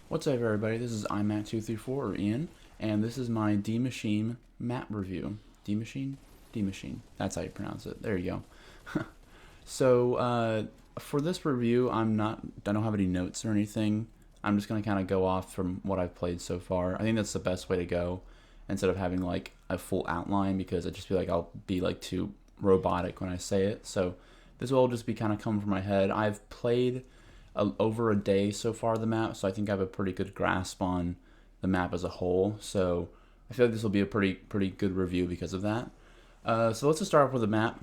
What's up, everybody? This is iMac234 or Ian, and this is my Die Maschine map review. Die Maschine? Die Maschine. That's how you pronounce it. There you go. So, for this review, I don't have any notes or anything. I'm just gonna kind of go off from what I've played so far. I think that's the best way to go, instead of having like a full outline, because I just feel like I'll be like too robotic when I say it. So, this will all just be kind of coming from my head. I've played over a day so far of the map, so I think I have a pretty good grasp on the map as a whole. So I feel like this will be a pretty good review because of that. So let's just start off with the map.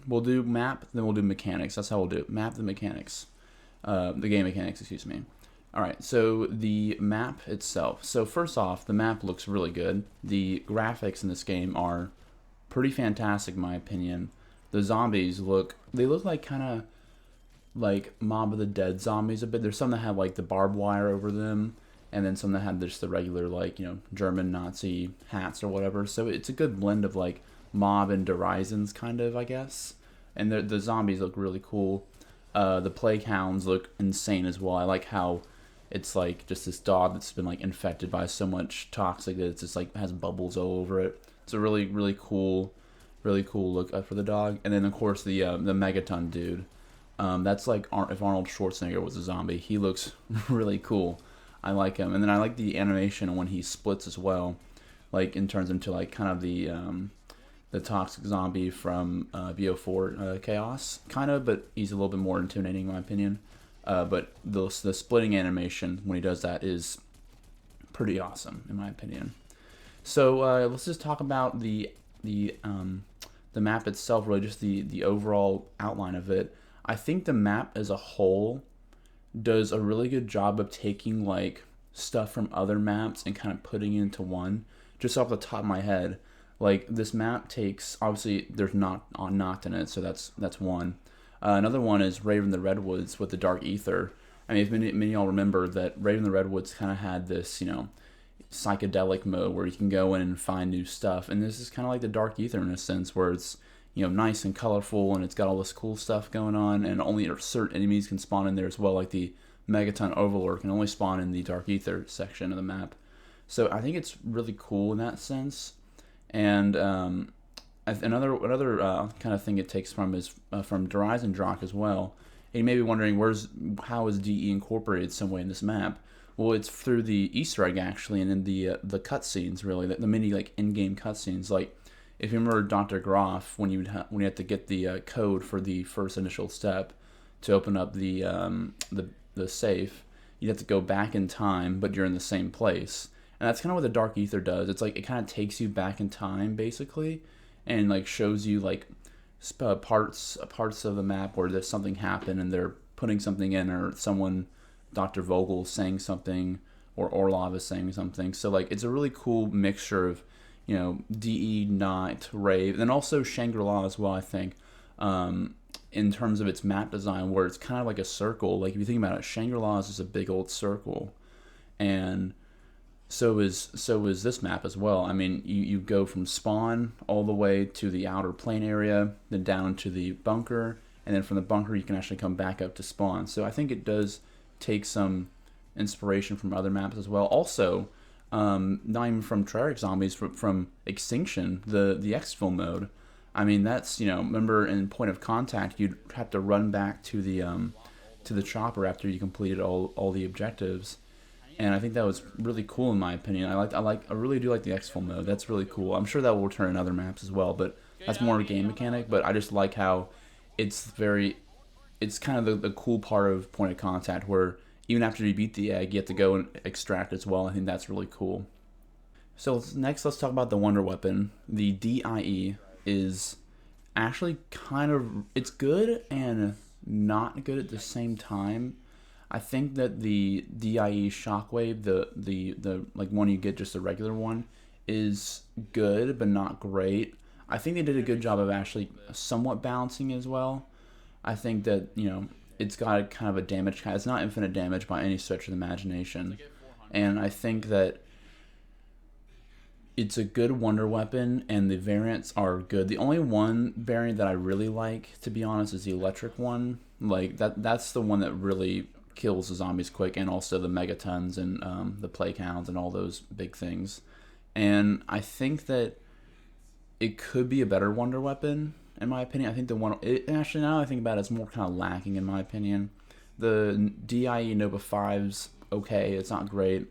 We'll do map, then we'll do mechanics. That's how we'll do it. Map, the mechanics, the game mechanics. Excuse me. All right. So the map itself. So first off, the map looks really good. The graphics in this game are pretty fantastic, in my opinion. The zombies look like kind of like Mob of the Dead zombies a bit. There's some that have like the barbed wire over them, and then some that have just the regular like German Nazi hats or whatever. So it's a good blend of like Mob and Derisons kind of, I guess. And the zombies look really cool. The plague hounds look insane as well. I like how it's like just this dog that's been like infected by so much toxic that it's just like has bubbles all over it. It's a really cool look for the dog. And then of course the Megaton dude. That's like if Arnold Schwarzenegger was a zombie. He looks really cool. I like him, and then I like the animation when he splits as well, like and turns into like kind of the toxic zombie from BO4 Chaos, kind of, but he's a little bit more intimidating in my opinion. But the splitting animation when he does that is pretty awesome in my opinion. So let's just talk about the map itself, really just the overall outline of it. I think the map as a whole does a really good job of taking like stuff from other maps and kind of putting it into one. Just off the top of my head, like this map takes, obviously there's not in it, so that's one. Another one is Raven the Redwoods with the Dark Ether. I mean, if many of y'all remember that Raven the Redwoods kind of had this, psychedelic mode where you can go in and find new stuff, and this is kind of like the Dark Ether in a sense, where it's nice and colorful, and it's got all this cool stuff going on, and only certain enemies can spawn in there as well, like the Megaton Overlord can only spawn in the Dark Ether section of the map. So I think it's really cool in that sense. And another kind of thing it takes from is from Derizen Drock as well. And you may be wondering, how is DE incorporated some way in this map? Well, it's through the Easter egg actually, and in the cutscenes, really, the mini like in-game cutscenes, like. If you remember Dr. Groff, when you had to get the code for the first initial step to open up the safe, you have to go back in time, but you're in the same place. And that's kind of what the Dark Ether does. It's like it kind of takes you back in time, basically, and like shows you like parts of the map where there's something happened and they're putting something in, or someone, Dr. Vogel, saying something, or Orlov is saying something. So like it's a really cool mixture of DE, Not, Rave, and also Shangri-La as well, I think, in terms of its map design, where it's kind of like a circle. Like, if you think about it, Shangri-La is just a big old circle, and so is this map as well. I mean, you go from spawn all the way to the outer plane area, then down to the bunker, and then from the bunker you can actually come back up to spawn. So I think it does take some inspiration from other maps as well. Also, not even from Treyarch Zombies, from Extinction, the exfil mode. I mean, that's remember in Point of Contact you'd have to run back to the chopper after you completed all the objectives, and I think that was really cool in my opinion. I really do like the exfil mode. That's really cool. I'm sure that will return in other maps as well, but that's more a game mechanic. But I just like how it's kind of the cool part of Point of Contact, where even after you beat the egg, you have to go and extract as well. I think that's really cool. So next, let's talk about the Wonder Weapon. The DIE is actually it's good and not good at the same time. I think that the DIE Shockwave, the like one you get, just the regular one, is good but not great. I think they did a good job of actually somewhat balancing as well. I think that it's got kind of a damage. It's not infinite damage by any stretch of the imagination, and I think that it's a good wonder weapon, and the variants are good. The only one variant that I really like, to be honest, is the electric one. Like that's the one that really kills the zombies quick, and also the megatons and the plague hounds and all those big things. And I think that it could be a better wonder weapon, in my opinion. I think the one, actually, now that I think about it, it's more kind of lacking, in my opinion. The DIE Nova 5's okay, it's not great.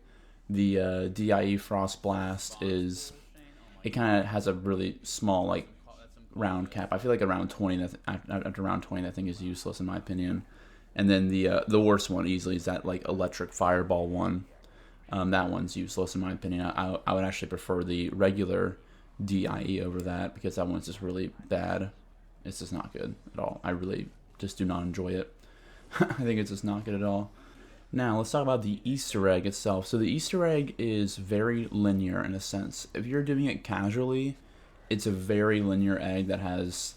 The DIE Frost Blast is, it kind of has a really small, like, round cap. I feel like around 20, after round 20, that thing is useless, in my opinion. And then the worst one easily is that, like, electric fireball one. That one's useless, in my opinion. I would actually prefer the regular DIE over that, because that one's just really bad. It's just not good at all. I really just do not enjoy it. I think it's just not good at all. Now, let's talk about the Easter egg itself. So the Easter egg is very linear in a sense. If you're doing it casually, it's a very linear egg that has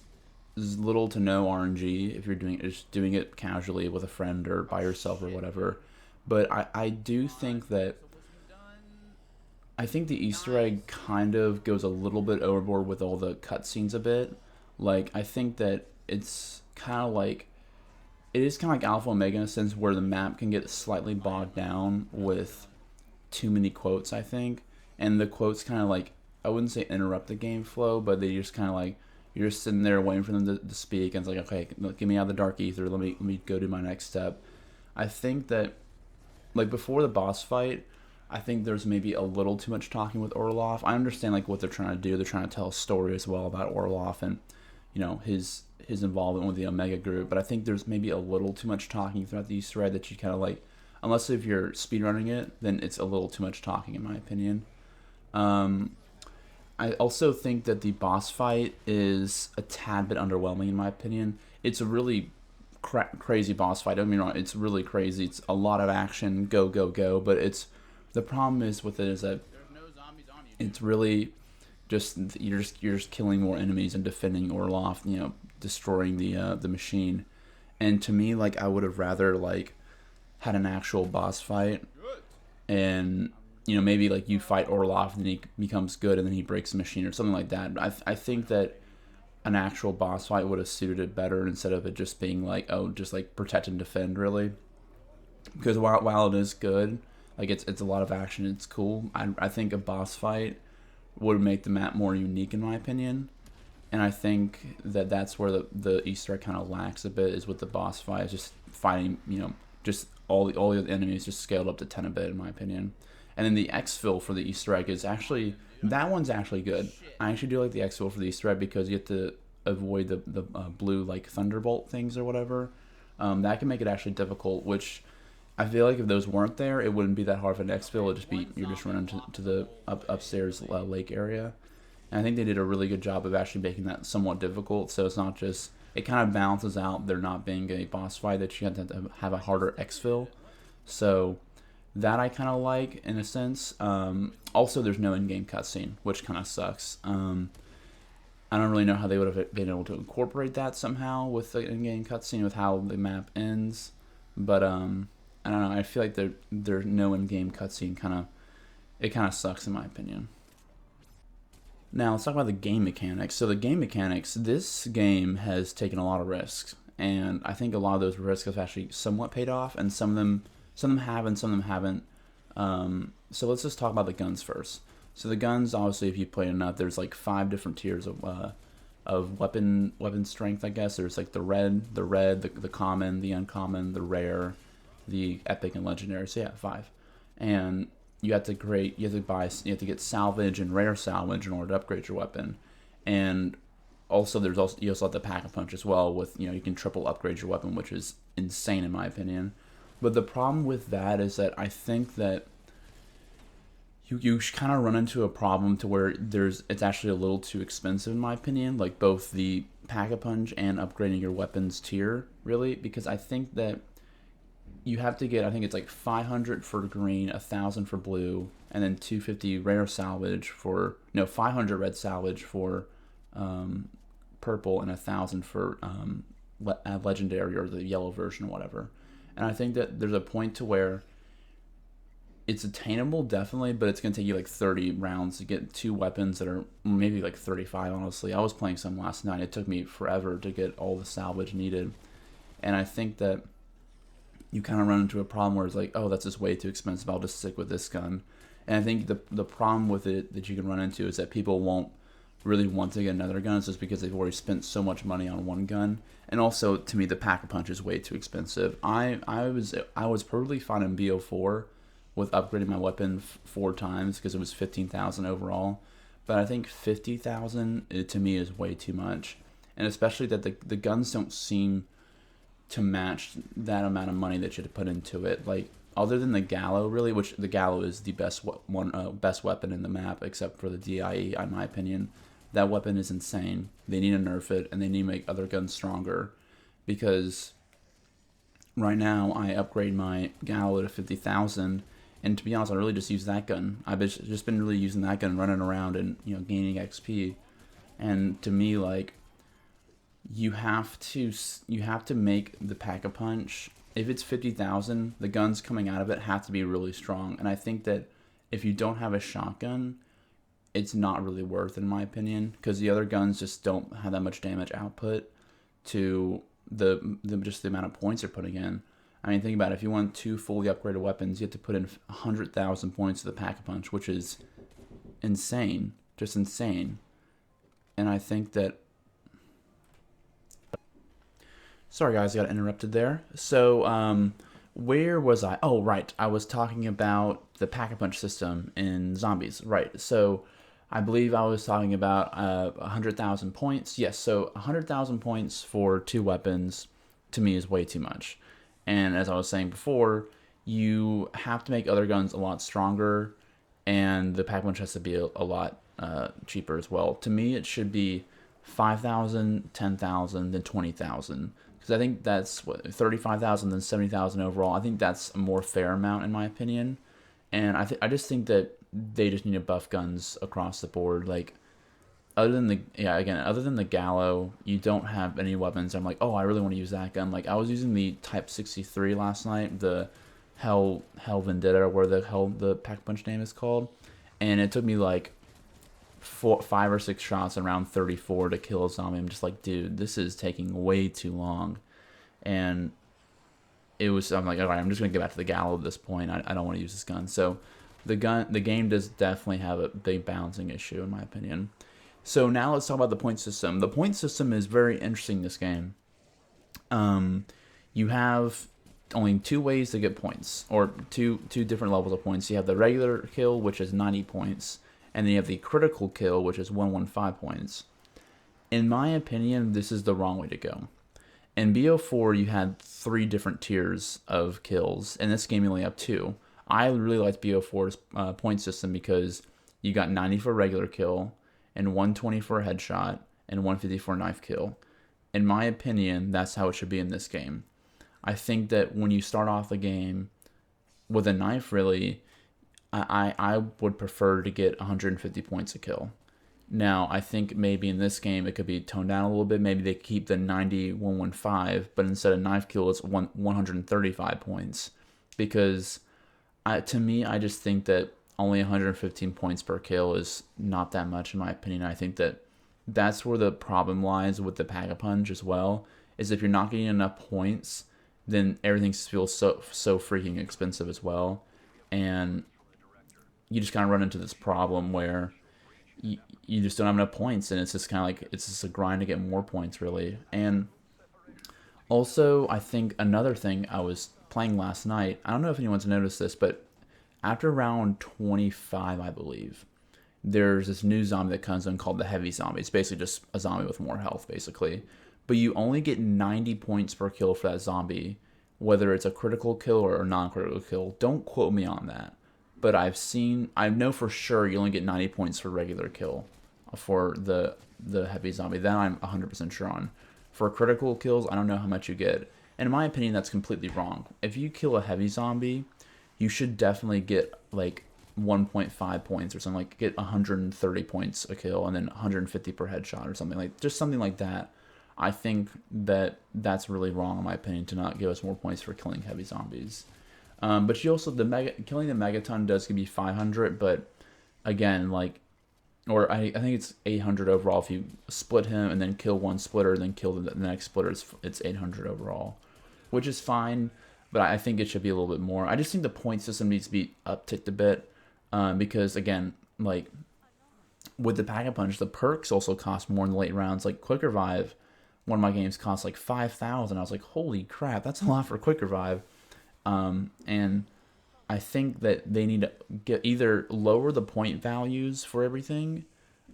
little to no RNG if you're just doing it casually with a friend or by yourself or whatever. But I do think that I think the Easter egg kind of goes a little bit overboard with all the cutscenes a bit. Like, I think that it's kind of like, it is kind of like Alpha Omega in a sense where the map can get slightly bogged down with too many quotes, I think. And the quotes kind of like, I wouldn't say interrupt the game flow, but they just kind of like, you're just sitting there waiting for them to speak, and it's like, okay, get me out of the dark ether, let me go do my next step. I think that, like, before the boss fight, I think there's maybe a little too much talking with Orloff. I understand, like, what they're trying to do. They're trying to tell a story as well about Orloff and, you know, his involvement with the Omega group. But I think there's maybe a little too much talking throughout the Easter egg that you kind of like, unless if you're speedrunning it, then it's a little too much talking, in my opinion. I also think that the boss fight is a tad bit underwhelming, in my opinion. It's a really crazy boss fight. Don't get me wrong, it's really crazy. It's a lot of action, go, go, go. But the problem is with it is that it's really just you're just killing more enemies and defending Orloff, you know, destroying the machine. And to me, like, I would have rather, like, had an actual boss fight, and, you know, maybe like you fight Orloff and then he becomes good and then he breaks the machine or something like that. I think that an actual boss fight would have suited it better instead of it just being like, oh, just like protect and defend, really. Because while it is good, like, it's a lot of action, it's cool, I think a boss fight would make the map more unique, in my opinion. And I think that that's where the Easter egg kind of lacks a bit, is with the boss fight, just fighting, you know, just all the enemies just scaled up to 10 a bit, in my opinion. And then the exfil for the Easter egg is actually, that one's actually good. I actually do like the exfil for the Easter egg because you have to avoid the blue, like, thunderbolt things or whatever. That can make it actually difficult, which I feel like if those weren't there, it wouldn't be that hard of an exfil. It'd just be, you're just running to the upstairs lake area. And I think they did a really good job of actually making that somewhat difficult, so it's not just, it kind of balances out there not being a boss fight that you have to have a harder exfil. So that I kind of like, in a sense. Also, there's no in-game cutscene, which kind of sucks. I don't really know how they would have been able to incorporate that somehow with the in-game cutscene, with how the map ends. But I don't know. I feel like there's no in-game cutscene. It kind of sucks, in my opinion. Now, let's talk about the game mechanics. So the game mechanics, this game has taken a lot of risks, and I think a lot of those risks have actually somewhat paid off, and some of them have and some of them haven't. So let's just talk about the guns first. So the guns, obviously, if you play enough, there's like 5 different tiers of weapon strength, I guess. There's like the red, the common, the uncommon, the rare, the epic, and legendary. So yeah, 5. And you have to get salvage and rare salvage in order to upgrade your weapon. And also you also have the pack-a-punch as well, with, you know, you can triple upgrade your weapon, which is insane, in my opinion. But the problem with that is that I think that you kind of run into a problem to where it's actually a little too expensive, in my opinion, like both the pack-a-punch and upgrading your weapons tier, really, because I think that you have to get, I think it's like 500 for green, 1,000 for blue, and then 250 rare salvage 500 red salvage for purple, and 1,000 for legendary, or the yellow version or whatever. And I think that there's a point to where it's attainable, definitely, but it's going to take you like 30 rounds to get 2 weapons that are maybe like 35, honestly. I was playing some last night. It took me forever to get all the salvage needed. And I think that you kind of run into a problem where it's like, oh, that's just way too expensive. I'll just stick with this gun. And I think the problem with it that you can run into is that people won't really want to get another gun. It's just because they've already spent so much money on one gun. And also, to me, the Pack-a-Punch is way too expensive. I was perfectly fine in BO4 with upgrading my weapon 4 times because it was 15,000 overall. But I think 50,000 to me is way too much, and especially that the guns don't seem to match that amount of money that you had to put into it. Like, other than the Gallo, really, which the Gallo is the best weapon in the map, except for the DIE, in my opinion. That weapon is insane. They need to nerf it, and they need to make other guns stronger, because right now I upgrade my Gallo to 50,000, and to be honest, I really just use that gun. I've just been really using that gun, running around and gaining XP. And to me, like, you have to make the Pack-a-Punch. If it's 50,000, the guns coming out of it have to be really strong. And I think that if you don't have a shotgun, it's not really worth it, in my opinion, because the other guns just don't have that much damage output to just the amount of points they're putting in. I mean, think about it. If you want 2 fully upgraded weapons, you have to put in 100,000 points to the Pack-a-Punch, which is insane, just insane. And I think that... Sorry, guys, I got interrupted there. So, where was I? Oh, right. I was talking about the Pack-a-Punch system in Zombies. Right. So, I believe I was talking about 100,000 points. Yes, so 100,000 points for 2 weapons, to me, is way too much. And as I was saying before, you have to make other guns a lot stronger, and the Pack-a-Punch has to be a lot cheaper as well. To me, it should be 5,000, 10,000, then 20,000. Because I think that's 35,000, then 70,000 overall. I think that's a more fair amount, in my opinion. And I just think that they just need to buff guns across the board. Like, other than the Gallo, you don't have any weapons. I'm like, oh, I really want to use that gun. Like, I was using the Type 63 last night, the Hell Vendetta, or where the hell the Pack-a-Punch name is called, and it took me like 5 or 6 shots around 34 to kill a zombie. I'm just like, dude, this is taking way too long. And I'm like, all right, I'm just gonna get back to the Gallo at this point. I don't want to use this gun. So the game does definitely have a big balancing issue, in my opinion. So now let's talk about the point system. The point system is very interesting in this game. You have only 2 ways to get points, or two different levels of points. You have the regular kill, which is 90 points, and then you have the critical kill, which is 115 points. In my opinion, this is the wrong way to go. In BO4, you had 3 different tiers of kills. In this game, you only have 2. I really liked BO4's point system because you got 90 for a regular kill, and 120 for a headshot, and 150 for a knife kill. In my opinion, that's how it should be in this game. I think that when you start off the game with a knife, really, I would prefer to get 150 points a kill. Now, I think maybe in this game it could be toned down a little bit. Maybe they keep the 90 115, but instead of knife kill, it's 135 points. Because to me, I just think that only 115 points per kill is not that much, in my opinion. I think that that's where the problem lies with the Pack-a-Punch as well, is if you're not getting enough points, then everything feels so freaking expensive as well. And you just kind of run into this problem where you just don't have enough points, and it's just kind of like, it's just a grind to get more points, really. And also, I think another thing, I was playing last night, I don't know if anyone's noticed this, but after round 25, I believe, there's this new zombie that comes in called the Heavy Zombie. It's basically just a zombie with more health, basically. But you only get 90 points per kill for that zombie, whether it's a critical kill or a non-critical kill. Don't quote me on that. But I know for sure you only get 90 points for regular kill for the Heavy Zombie. That I'm 100% sure on. For critical kills, I don't know how much you get. And in my opinion, that's completely wrong. If you kill a Heavy Zombie, you should definitely get like 1.5 points or something, like get 130 points a kill and then 150 per headshot or something, like just something like that. I think that that's really wrong, in my opinion, to not give us more points for killing heavy zombies. But you also, killing the Megaton does give you 500, but again, like, or I think it's 800 overall if you split him and then kill one splitter and then kill the next splitter. It's 800 overall, which is fine. but I think it should be a little bit more. I just think the point system needs to be upticked a bit, because again, like with the Pack a Punch, the perks also cost more in the late rounds. Like Quick Revive, one of my games cost like 5,000. I was like, holy crap, that's a lot for Quick Revive. And I think that they need to get either lower the point values for everything.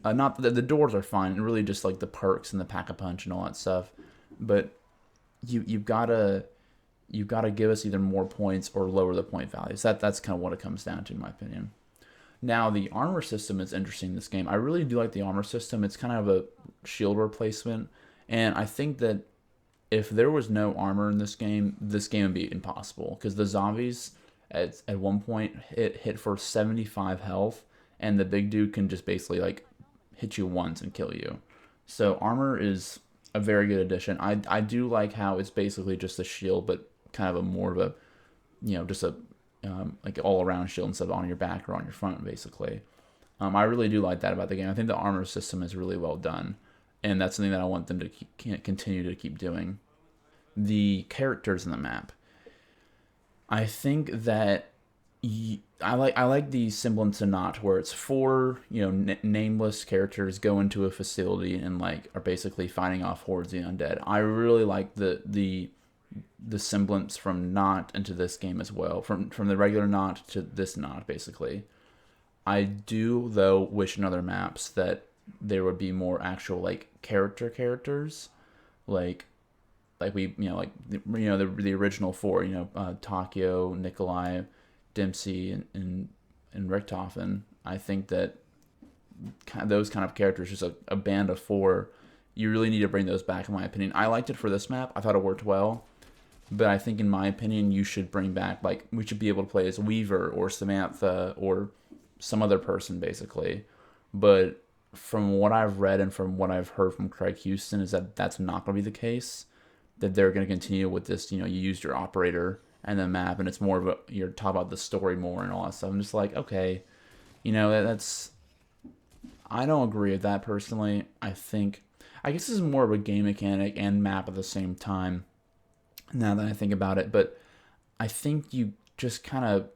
Not that the doors are fine, and really just like the perks and the Pack a Punch and all that stuff. But you've gotta give us either more points or lower the point values. That's kind of what it comes down to, in my opinion. Now the armor system is interesting in this game. I really do like the armor system. It's kind of a shield replacement, and I think that if there was no armor in this game would be impossible because the zombies at one point hit for 75 health, and the big dude can just basically like hit you once and kill you. So armor is a very good addition. I do like how it's basically just a shield, but kind of a more of a, just a like all around shield instead of on your back or on your front, basically. I really do like that about the game. I think the armor system is really well done, and that's something that I want them to continue to keep doing. The characters in the map, I think that I like the semblance of Not, where it's four nameless characters go into a facility and like are basically fighting off hordes of the undead. I really like the semblance from Not into this game as well, from the regular Not to this Not, basically. I do though wish in other maps that there would be more actual like characters, like we like the original four, Takio, Nikolai, Dempsey, and Richthofen. I think that those kind of characters, just a band of four, you really need to bring those back, in my opinion. I liked it for this map. I thought it worked well. But I think, in my opinion, you should bring back, like, we should be able to play as Weaver or Samantha or some other person, basically. But from what I've read and from what I've heard from Craig Houston is that that's not going to be the case. That they're going to continue with this, you used your operator and the map, and it's more of you're talking about the story more and all that stuff. I'm just like, okay, that's... I don't agree with that, personally. I guess this is more of a game mechanic and map at the same time, now that I think about it, but I think you just kind of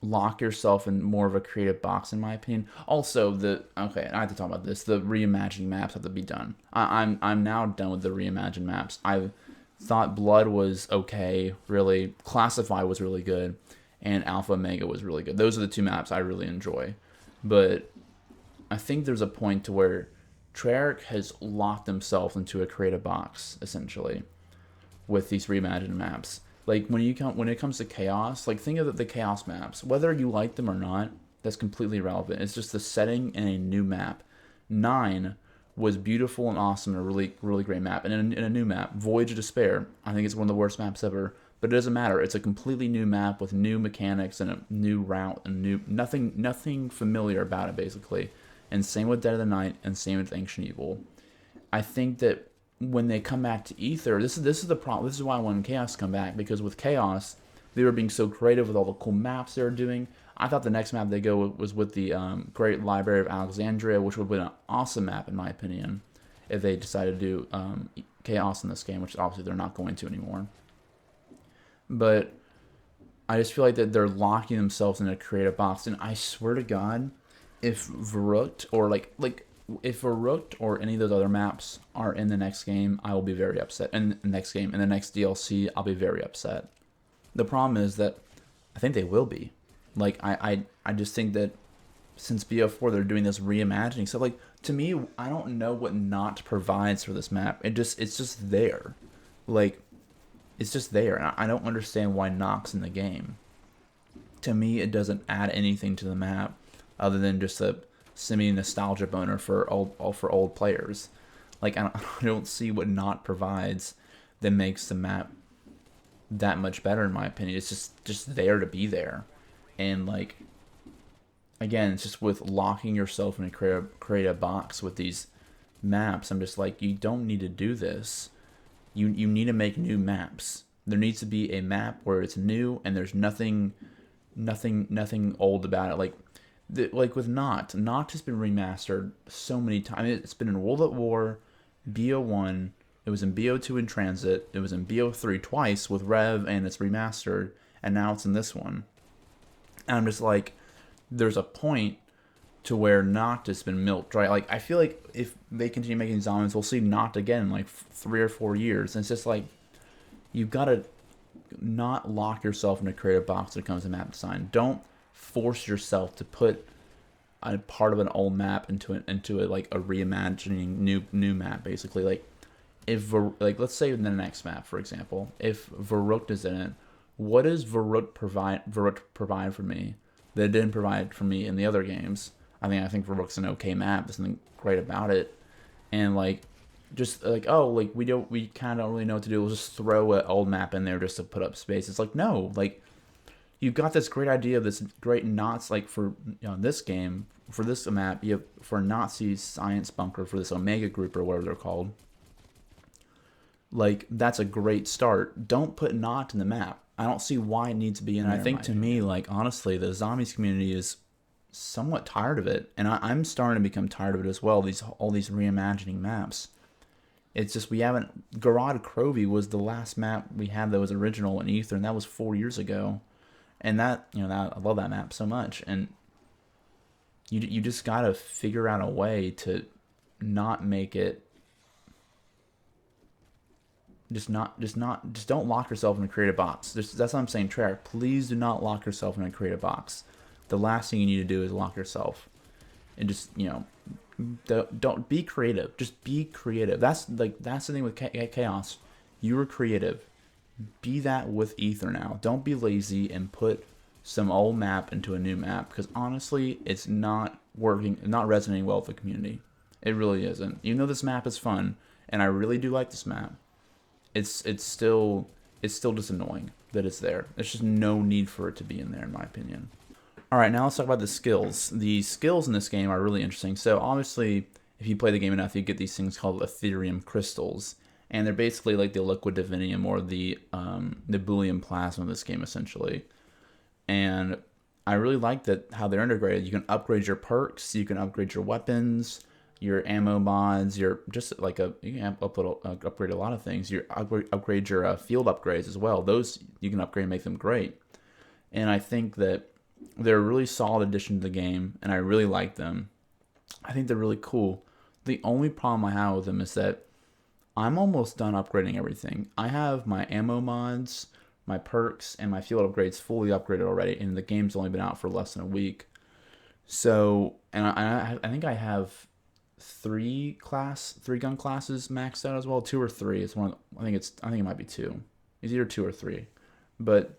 lock yourself in more of a creative box, in my opinion. Also, I have to talk about this. The reimagined maps have to be done. I'm now done with the reimagined maps. I thought Blood was okay, really. Classify was really good, and Alpha Omega was really good. Those are the two maps I really enjoy. But I think there's a point to where Treyarch has locked himself into a creative box, essentially, with these reimagined maps. Like when it comes to Chaos, like think of the Chaos maps. Whether you like them or not, that's completely irrelevant. It's just the setting and a new map. 9 was beautiful and awesome and a really, really great map. And in a new map, Voyage of Despair, I think it's one of the worst maps ever. But it doesn't matter. It's a completely new map with new mechanics and a new route and nothing familiar about it, basically. And same with Dead of the Night and same with Ancient Evil. I think that when they come back to Ether, this is the problem. This is why I wanted Chaos to come back, because with Chaos, they were being so creative with all the cool maps they were doing. I thought the next map they go was with the Great Library of Alexandria, which would have been an awesome map, in my opinion, if they decided to do Chaos in this game, which obviously they're not going to anymore. But I just feel like that they're locking themselves in a creative box, and I swear to God, if Verrückt or if Verrückt or any of those other maps are in the next game, I will be very upset. In the next game, in the next DLC, I'll be very upset. The problem is that I think they will be. Like, I just think that since BO4, they're doing this reimagining stuff. Like, to me, I don't know what Not provides for this map. It's just there. Like, it's just there. And I don't understand why Nox in the game. To me, it doesn't add anything to the map other than just a semi-nostalgia boner for old players. Like, I don't see what Not provides that makes the map that much better, in my opinion. It's just there to be there. And, like, again, it's just with locking yourself in a creative box with these maps. I'm just like, you don't need to do this. You need to make new maps. There needs to be a map where it's new and there's nothing old about it. Like with Not has been remastered so many times. It's been in World at War, BO1, It was in BO2 in Transit. It was in BO3 twice with Rev, and it's remastered, and now it's in this one. And I'm just like, there's a point to where Noct has been milked, right? Like, I feel like if they continue making zombies, we'll see Noct again in like 3 or 4 years. And it's just like, you've got to not lock yourself in a creative box when it comes to map design. Don't force yourself to put a part of an old map into it like a reimagining new map, basically. Like, if like, let's say in the next map, for example, if Varuk is in it, what does Varuk provide for me that it didn't provide for me in the other games? I think Varuk's an okay map. There's nothing great about it, and like, just like, oh, like we kind of don't really know what to do. We'll just throw an old map in there just to put up space. It's like, no, like, you've got this great idea of this great Nazi, like, for this game, for this map, you have for Nazi science bunker for this Omega group or whatever they're called. Like, that's a great start. Don't put Noct in the map. I don't see why it needs to be in there. I think, to me, like, honestly, the zombies community is somewhat tired of it, and I'm starting to become tired of it as well. All these reimagining maps. It's just, we haven't. Garad Crovey was the last map we had that was original in Ether, and that was 4 years ago. And that, I love that map so much. And you just gotta figure out a way to not make it. Just don't lock yourself in a creative box. That's what I'm saying, Treyarch. Please do not lock yourself in a creative box. The last thing you need to do is lock yourself, and just don't be creative. Just be creative. That's the thing with Chaos. You were creative. Be that with Ether now. Don't be lazy and put some old map into a new map, because honestly, it's not working, not resonating well with the community. It really isn't. Even though this map is fun, and I really do like this map, it's still just annoying that it's there. There's just no need for it to be in there, in my opinion. All right, now let's talk about the skills. The skills in this game are really interesting. So obviously, if you play the game enough, you get these things called Ethereum crystals, and they're basically like the liquid divinium or the Boolean plasma of this game, essentially. And I really like that how they're integrated. You can upgrade your perks, you can upgrade your weapons, your ammo mods, you can upgrade a lot of things. You upgrade your field upgrades as well. Those you can upgrade and make them great. And I think that they're a really solid addition to the game, and I really like them. I think they're really cool. The only problem I have with them is that I'm almost done upgrading everything. I have my ammo mods, my perks, and my field upgrades fully upgraded already, and the game's only been out for less than a week. So, and I think I have three gun classes maxed out as well, 2 or 3. It's one. I think it might be 2. It's either 2 or 3, but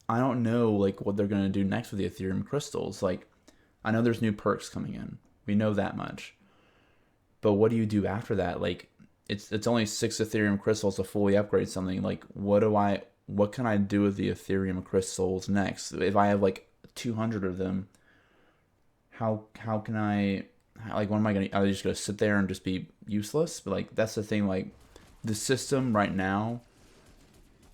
I don't know like what they're gonna do next with the Ethereum crystals. Like, I know there's new perks coming in. We know that much. But what do you do after that? Like, it's only 6 Ethereum crystals to fully upgrade something. Like, what can I do with the Ethereum crystals next? If I have like 200 of them, how can I, like, what am I gonna? Are they just gonna sit there and just be useless? But like, that's the thing. Like, the system right now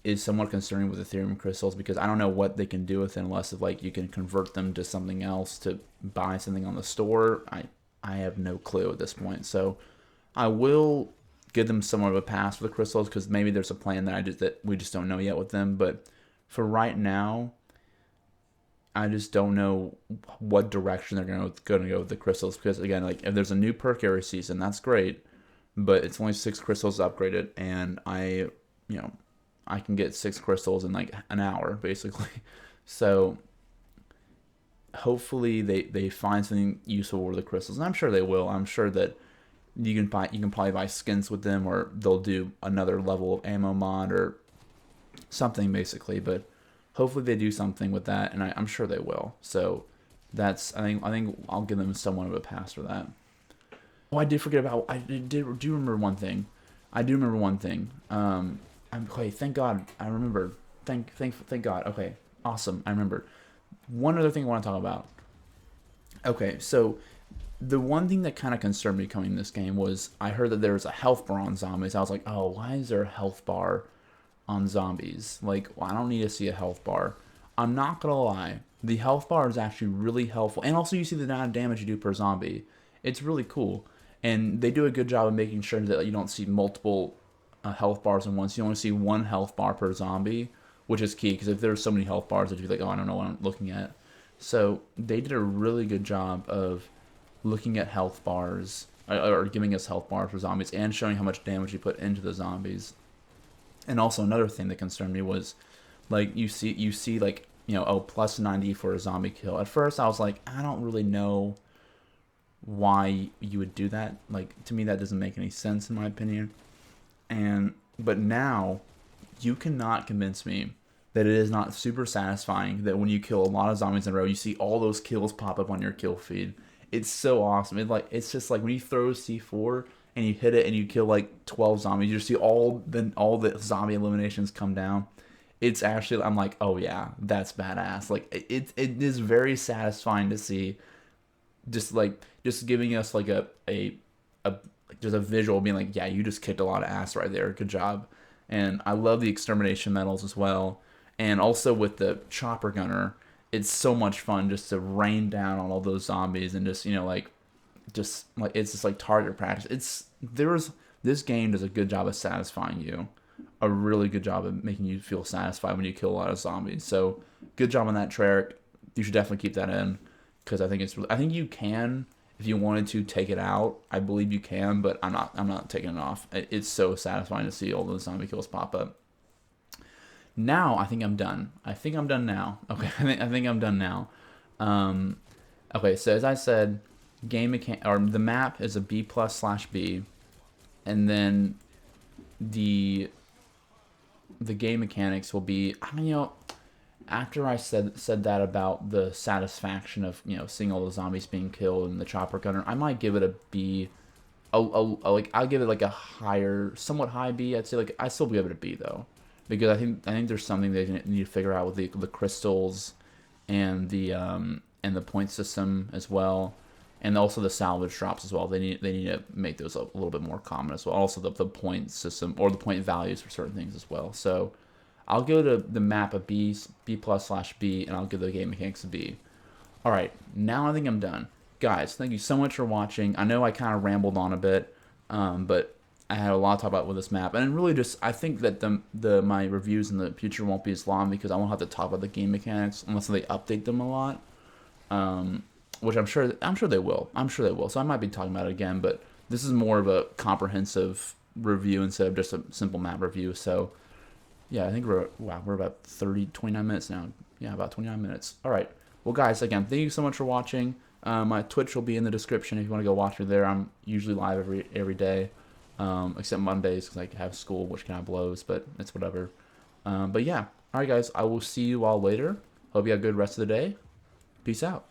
is somewhat concerning with Ethereum crystals, because I don't know what they can do with it unless like you can convert them to something else to buy something on the store. I have no clue at this point. So I will give them somewhat of a pass for the crystals, because maybe there's a plan that we just don't know yet with them. But for right now, I just don't know what direction they're going to go with the crystals, because again, like, if there's a new perk every season, that's great, but it's only 6 crystals upgraded, and I can get 6 crystals in like an hour, basically. So hopefully they find something useful with the crystals, and I'm sure they will. I'm sure that you can probably buy skins with them, or they'll do another level of ammo mod or something, basically. But hopefully they do something with that, and I'm sure they will. So I think I'll give them somewhat of a pass for that. Oh, I did forget about. I do remember one thing. Okay, thank God I remembered. Thank God. Okay, awesome. I remembered. One other thing I want to talk about. Okay, so the one thing that kind of concerned me coming this game was I heard that there was a health bar on zombies. I was like, oh, why is there a health bar on zombies? Like, well, I don't need to see a health bar. I'm not gonna lie, the health bar is actually really helpful, and also you see the amount of damage you do per zombie. It's really cool. And they do a good job of making sure that you don't see multiple health bars in once. You only see one health bar per zombie, which is key because if there's so many health bars, you'd be like, oh, I don't know what I'm looking at. So they did a really good job of looking at health bars or giving us health bars for zombies and showing how much damage you put into the zombies. And also another thing that concerned me was like you see like oh plus 90 for a zombie kill. At first I was like I don't really know why you would do that. Like to me that doesn't make any sense in my opinion. But now you cannot convince me that it is not super satisfying that when you kill a lot of zombies in a row, you see all those kills pop up on your kill feed. It's so awesome. It's just like when you throw C4 and you hit it and you kill like 12 zombies, you just see all the zombie eliminations come down. It's actually I'm like, oh yeah, that's badass. Like it is very satisfying to see, just giving us like a just a visual being like, yeah, you just kicked a lot of ass right there. Good job. And I love the extermination medals as well. And also with the chopper gunner, it's so much fun just to rain down on all those zombies and just it's just like target practice. This game does a good job of satisfying you, a really good job of making you feel satisfied when you kill a lot of zombies. So good job on that, Treyarch. You should definitely keep that in because I think you can. If you wanted to take it out, I believe you can, but I'm not taking it off. It's so satisfying to see all those zombie kills pop up. Now I think I'm done. I think I'm done now. Okay, I think I'm done now. Okay, so as I said, the map is a B+/B, and then the game mechanics will be. After I said that about the satisfaction of seeing all the zombies being killed and the chopper gunner, I might give it a B. I'll give it like a higher, somewhat high B. I'd say like I still give it a B though, because I think there's something they need to figure out with the crystals and the point system as well, and also the salvage drops as well. They need to make those a little bit more common as well. Also the point system or the point values for certain things as well. So I'll give the map a B+/B, and I'll give the game mechanics a B. All right, now I think I'm done. Guys, thank you so much for watching. I know I kind of rambled on a bit, but I had a lot to talk about with this map, and really just I think that my reviews in the future won't be as long because I won't have to talk about the game mechanics unless they update them a lot, which I'm sure they will. I'm sure they will. So I might be talking about it again, but this is more of a comprehensive review instead of just a simple map review. So yeah, I think we're about 29 minutes now. Yeah, about 29 minutes. All right. Well, guys, again, thank you so much for watching. My Twitch will be in the description if you want to go watch me there. I'm usually live every day, except Mondays because I have school, which kind of blows, but it's whatever. But yeah. All right, guys, I will see you all later. Hope you have a good rest of the day. Peace out.